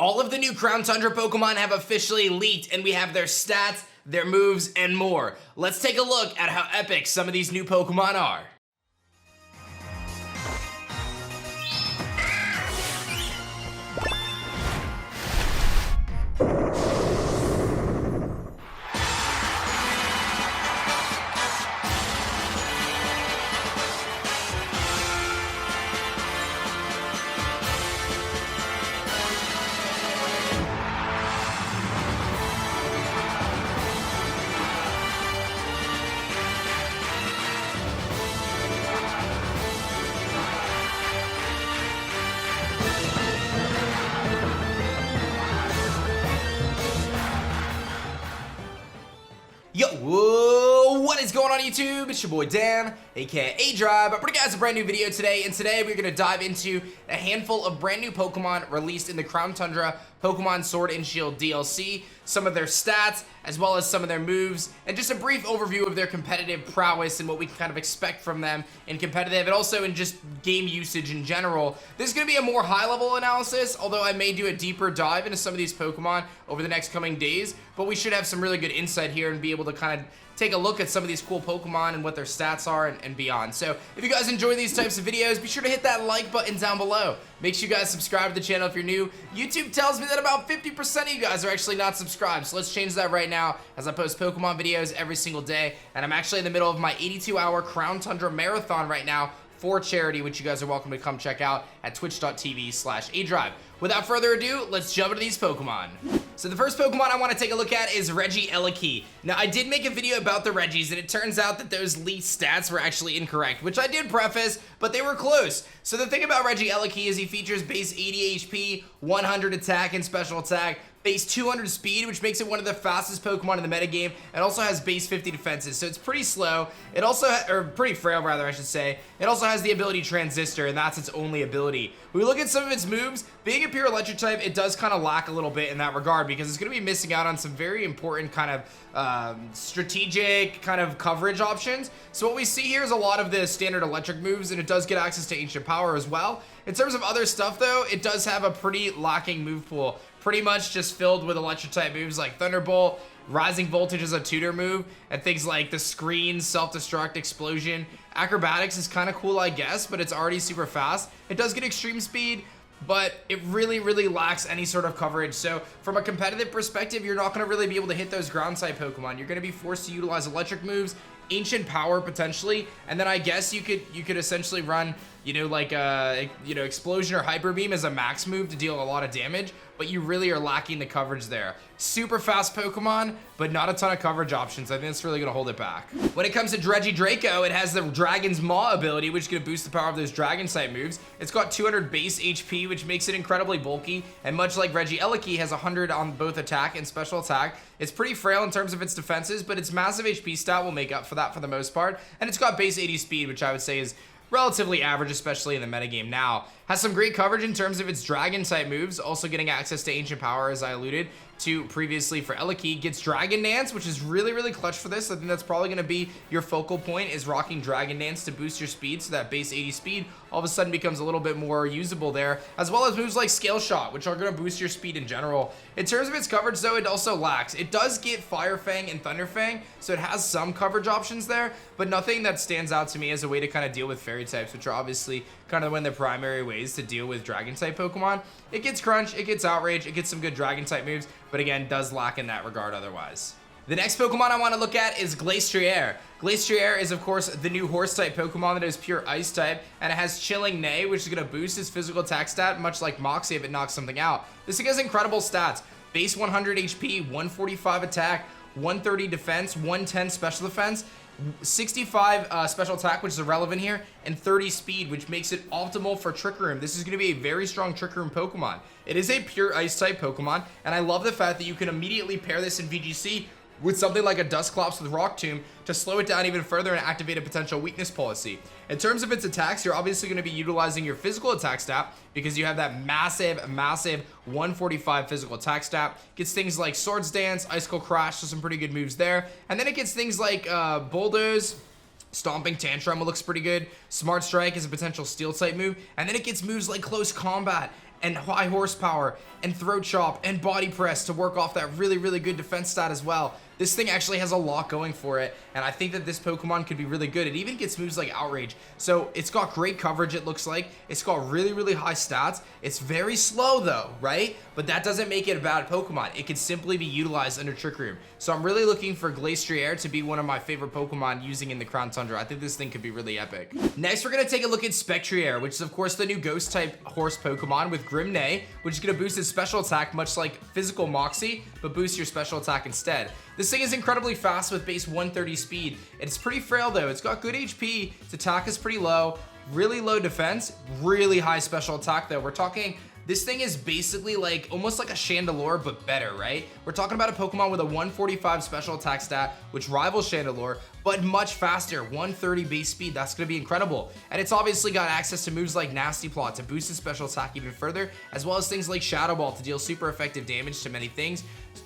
All of the new Crown Tundra Pokemon have officially leaked, and we have their stats, their moves, and more. Let's take a look at how epic some of these new Pokemon are. Yo, whoa, what is going on YouTube? It's your boy Dan, aka aDrive. I bring you guys a brand new video today, and today we're going to dive into a handful of brand new Pokemon released in the Crown Tundra Pokemon Sword and Shield DLC, some of their stats, as well as some of their moves, and just a brief overview of their competitive prowess and what we can kind of expect from them in competitive, and also in just game usage in general. This is going to be a more high-level analysis, although I may do a deeper dive into some of these Pokemon over the next coming days, but we should have some really good insight here and be able to kind of take a look at some of these cool Pokemon and what their stats are and beyond. So if you guys enjoy these types of videos, be sure to hit that like button down below. Make sure you guys subscribe to the channel if you're new. YouTube tells me that about 50% of you guys are actually not subscribed, so let's change that right now as I post Pokemon videos every single day. And I'm actually in the middle of my 82-hour Crown Tundra marathon right now for charity, which you guys are welcome to come check out at twitch.tv/aDrive. Without further ado, let's jump into these Pokemon. So the first Pokemon I want to take a look at is Reggieella Key. Now, I did make a video about the Reggies, and it turns out that those leaked stats were actually incorrect, which I did preface, but they were close. So the thing about Reggieella Key is he features base 80 HP, 100 attack and special attack, base 200 speed, which makes it one of the fastest Pokemon in the metagame, and also has base 50 defenses, so it's pretty slow. It also, or pretty frail rather, I should say. It also has the ability Transistor, and that's its only ability. When we look at some of its moves, being a pure electric type, it does kind of lack a little bit in that regard, because it's going to be missing out on some very important kind of strategic kind of coverage options. So what we see here is a lot of the standard electric moves, and it does get access to ancient power as well. In terms of other stuff though, it does have a pretty lacking move pool, pretty much just filled with electric type moves like Thunderbolt, Rising Voltage is a tutor move, and things like the Screen, Self-Destruct, Explosion. Acrobatics is kind of cool, I guess, but it's already super fast. It does get extreme speed, but it really lacks any sort of coverage. So from a competitive perspective, you're not going to really be able to hit those ground type Pokemon. You're going to be forced to utilize electric moves, ancient power potentially, and then I guess you could essentially run, you know, like Explosion or Hyper Beam as a max move to deal a lot of damage, but you really are lacking the coverage there. Super fast Pokemon, but not a ton of coverage options. I think it's really gonna hold it back. When it comes to Dredgie Draco, it has the Dragon's Maw ability, which is gonna boost the power of those dragon type moves. It's got 200 base HP, which makes it incredibly bulky, and much like Reggieella Key, has 100 on both attack and special attack. It's pretty frail in terms of its defenses, but its massive HP stat will make up for that for the most part, and it's got base 80 speed, which I would say is relatively average, especially in the metagame now. Has some great coverage in terms of its dragon type moves, also getting access to ancient power as I alluded to previously for Ella Key. Gets Dragon Dance, which is really clutch for this. I think that's probably going to be your focal point, is rocking Dragon Dance to boost your speed, so that base 80 speed all of a sudden becomes a little bit more usable there, as well as moves like Scale Shot, which are going to boost your speed in general. In terms of its coverage though, it also lacks. It does get Fire Fang and Thunder Fang, so it has some coverage options there, but nothing that stands out to me as a way to kind of deal with fairy types, which are obviously kind of one of the primary ways to deal with dragon type Pokemon. It gets Crunch, it gets Outrage, it gets some good dragon type moves, but again, does lack in that regard otherwise. The next Pokemon I want to look at is Glastrier. Glastrier is, of course, the new Horse-type Pokemon that is pure Ice-type, and it has Chilling Neigh, which is going to boost its physical attack stat, much like Moxie if it knocks something out. This thing has incredible stats. Base 100 HP, 145 attack, 130 defense, 110 special defense, 65 special attack, which is irrelevant here, and 30 speed, which makes it optimal for Trick Room. This is going to be a very strong Trick Room Pokemon. It is a pure Ice-type Pokemon, and I love the fact that you can immediately pair this in VGC with something like a Dusclops with Rock Tomb to slow it down even further and activate a potential weakness policy. In terms of its attacks, you're obviously going to be utilizing your physical attack stat because you have that massive 145 physical attack stat. Gets things like Swords Dance, Icicle Crash, so some pretty good moves there. And then it gets things like Bulldoze, Stomping Tantrum looks pretty good. Smart Strike is a potential steel type move. And then it gets moves like Close Combat and high horsepower and throat chop and body press to work off that really, really good defense stat as well. This thing actually has a lot going for it, and I think that this Pokemon could be really good. It even gets moves like Outrage. So it's got great coverage, it looks like. It's got really, really high stats. It's very slow though, right? But that doesn't make it a bad Pokemon. It can simply be utilized under Trick Room. So I'm really looking for Glastrier to be one of my favorite Pokemon using in the Crown Tundra. I think this thing could be really epic. Next, we're gonna take a look at Spectrier, which is of course the new ghost type horse Pokemon with Grim Neigh, which is gonna boost its special attack much like physical Moxie, but boost your special attack instead. This thing is incredibly fast with base 130 speed. It's pretty frail though. It's got good HP. Its attack is pretty low, really low defense, really high special attack though. We're talking, this thing is basically like almost like a Chandelure, but better, right? We're talking about a Pokemon with a 145 special attack stat, which rivals Chandelure, but much faster, 130 base speed. That's gonna be incredible. And it's obviously got access to moves like Nasty Plot to boost its special attack even further, as well as things like Shadow Ball to deal super effective damage to many things.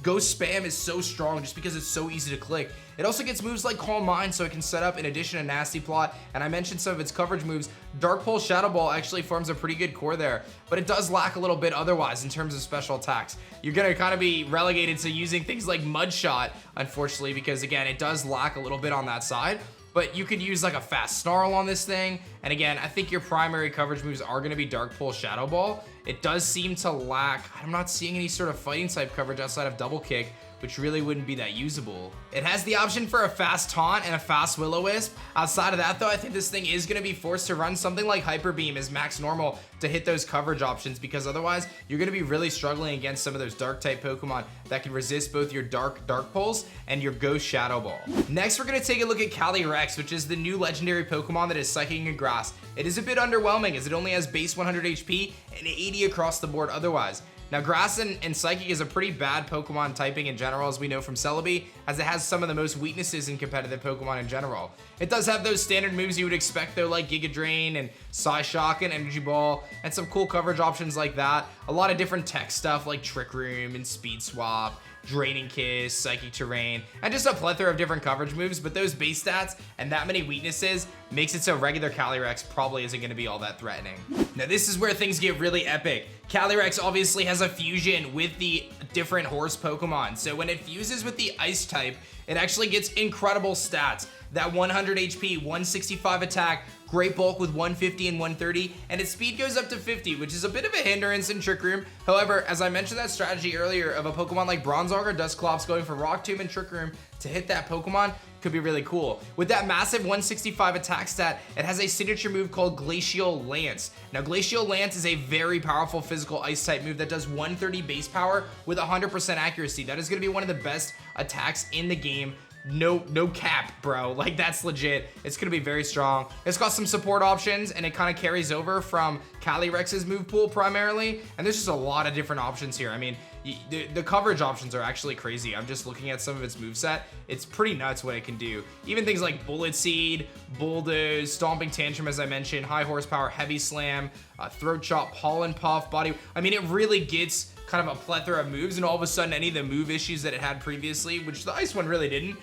Ghost Spam is so strong just because it's so easy to click. It also gets moves like Calm Mind, so it can set up in addition to Nasty Plot, and I mentioned some of its coverage moves. Dark Pulse Shadow Ball actually forms a pretty good core there, but it does lack a little bit otherwise in terms of special attacks. You're gonna kind of be relegated to using things like Mud Shot, unfortunately, because again, it does lack a little bit on that side. But you could use like a fast Snarl on this thing. And again, I think your primary coverage moves are gonna be Dark Pulse Shadow Ball. It does seem to lack, I'm not seeing any sort of fighting type coverage outside of Double Kick, which really wouldn't be that usable. It has the option for a fast Taunt and a fast Will-O-Wisp. Outside of that though, I think this thing is gonna be forced to run something like Hyper Beam as max normal to hit those coverage options, because otherwise you're gonna be really struggling against some of those dark type Pokemon that can resist both your Dark Pulse and your Ghost Shadow Ball. Next, we're gonna take a look at Calirex, which is the new legendary Pokemon that is Psychic and Grass. It is a bit underwhelming as it only has base 100 HP and 80 across the board otherwise. Now, Grass and Psychic is a pretty bad Pokemon typing in general, as we know from Celebi, as it has some of the most weaknesses in competitive Pokemon in general. It does have those standard moves you would expect though, like Giga Drain and Psyshock and Energy Ball, and some cool coverage options like that. A lot of different tech stuff like Trick Room and Speed Swap, Draining Kiss, Psychic Terrain, and just a plethora of different coverage moves, but those base stats and that many weaknesses makes it so regular Calirex probably isn't going to be all that threatening. Now this is where things get really epic. Calirex obviously has a fusion with the different horse Pokemon, so when it fuses with the ice type, it actually gets incredible stats. That 100 HP, 165 attack, great bulk with 150 and 130, and its speed goes up to 50, which is a bit of a hindrance in Trick Room. However, as I mentioned that strategy earlier of a Pokemon like Bronzong or Dusclops going for Rock Tomb and Trick Room to hit that Pokemon could be really cool. With that massive 165 attack stat, it has a signature move called Glacial Lance. Now, Glacial Lance is a very powerful physical ice type move that does 130 base power with 100% accuracy. That is going to be one of the best attacks in the game. No cap, bro. Like, that's legit. It's gonna be very strong. It's got some support options, and it kind of carries over from Calirex's move pool primarily, and there's just a lot of different options here. I mean, the coverage options are actually crazy. I'm just looking at some of its moveset. It's pretty nuts what it can do. Even things like Bullet Seed, Bulldoze, Stomping Tantrum, as I mentioned, High Horsepower, Heavy Slam, Throat Chop, Pollen Puff, Body. I mean, it really gets kind of a plethora of moves, and all of a sudden any of the move issues that it had previously, which the ice one really didn't,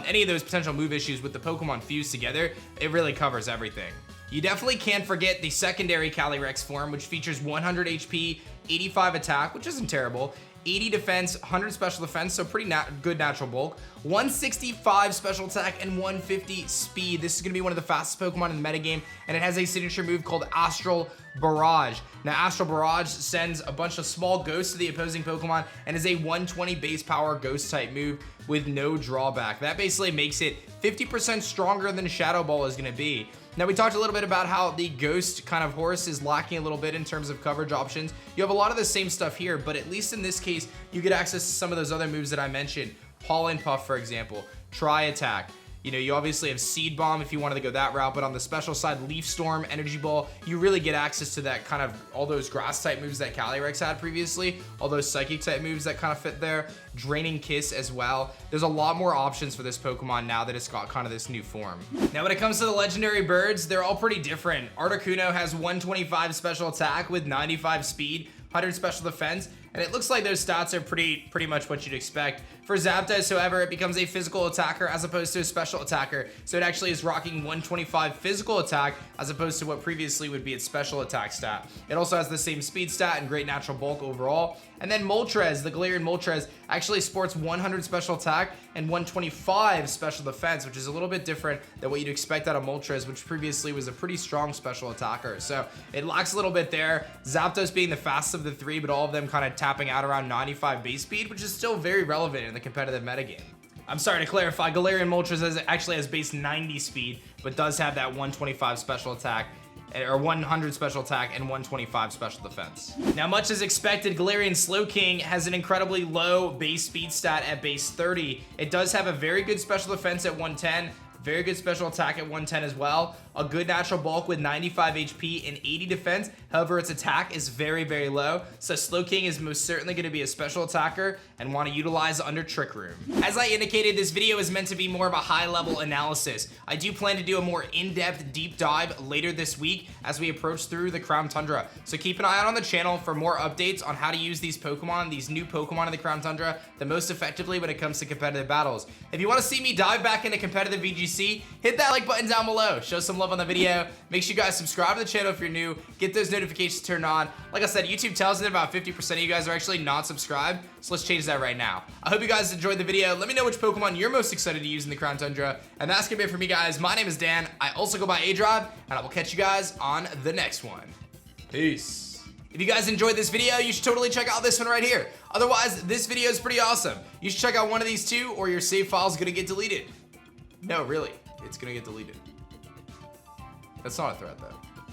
any of those potential move issues with the Pokemon fused together, it really covers everything. You definitely can't forget the secondary Calirex form, which features 100 HP, 85 attack, which isn't terrible, 80 defense, 100 special defense, so pretty good natural bulk, 165 special attack, and 150 speed. This is going to be one of the fastest Pokemon in the metagame, and it has a signature move called Astral Barrage. Now, Astral Barrage sends a bunch of small ghosts to the opposing Pokemon and is a 120 base power ghost type move with no drawback. That basically makes it 50% stronger than Shadow Ball is going to be. Now, we talked a little bit about how the ghost kind of horse is lacking a little bit in terms of coverage options. You have a lot of the same stuff here, but at least in this case, you get access to some of those other moves that I mentioned. Pollen Puff, for example, Tri Attack. You know, you obviously have Seed Bomb if you wanted to go that route, but on the special side, Leaf Storm, Energy Ball, you really get access to that kind of, all those grass type moves that Calirex had previously, all those psychic type moves that kind of fit there, Draining Kiss as well. There's a lot more options for this Pokemon now that it's got kind of this new form. Now, when it comes to the legendary birds, they're all pretty different. Articuno has 125 special attack with 95 speed, 100 special defense, and it looks like those stats are pretty much what you'd expect. For Zapdos, however, it becomes a physical attacker as opposed to a special attacker, so it actually is rocking 125 physical attack as opposed to what previously would be its special attack stat. It also has the same speed stat and great natural bulk overall. And then Moltres, the Galarian Moltres, actually sports 100 special attack and 125 special defense, which is a little bit different than what you'd expect out of Moltres, which previously was a pretty strong special attacker. So it lacks a little bit there. Zapdos being the fastest of the three, but all of them kind of tapping out around 95 base speed, which is still very relevant in the competitive metagame. I'm sorry to clarify, Galarian Moltres actually has base 90 speed, but does have that 125 special attack, or 100 special attack and 125 special defense. Now, much as expected, Galarian Slowking has an incredibly low base speed stat at base 30. It does have a very good special defense at 110, very good special attack at 110 as well. A good natural bulk with 95 HP and 80 defense. However, its attack is very low. So Slowking is most certainly going to be a special attacker and want to utilize under Trick Room. As I indicated, this video is meant to be more of a high-level analysis. I do plan to do a more in-depth deep dive later this week as we approach through the Crown Tundra. So keep an eye out on the channel for more updates on how to use these Pokemon, these new Pokemon in the Crown Tundra, the most effectively when it comes to competitive battles. If you want to see me dive back into competitive VGC, hit that like button down below. Show some love on the video. Make sure you guys subscribe to the channel if you're new. Get those notifications turned on. Like I said, YouTube tells me that about 50% of you guys are actually not subscribed, so let's change that right now. I hope you guys enjoyed the video. Let me know which Pokemon you're most excited to use in the Crown Tundra. And that's gonna be it for me, guys. My name is Dan. I also go by aDrive, and I will catch you guys on the next one. Peace. If you guys enjoyed this video, you should totally check out this one right here. Otherwise, this video is pretty awesome. You should check out one of these two, or your save file is gonna get deleted. No, really, it's gonna get deleted. That's not a threat, though.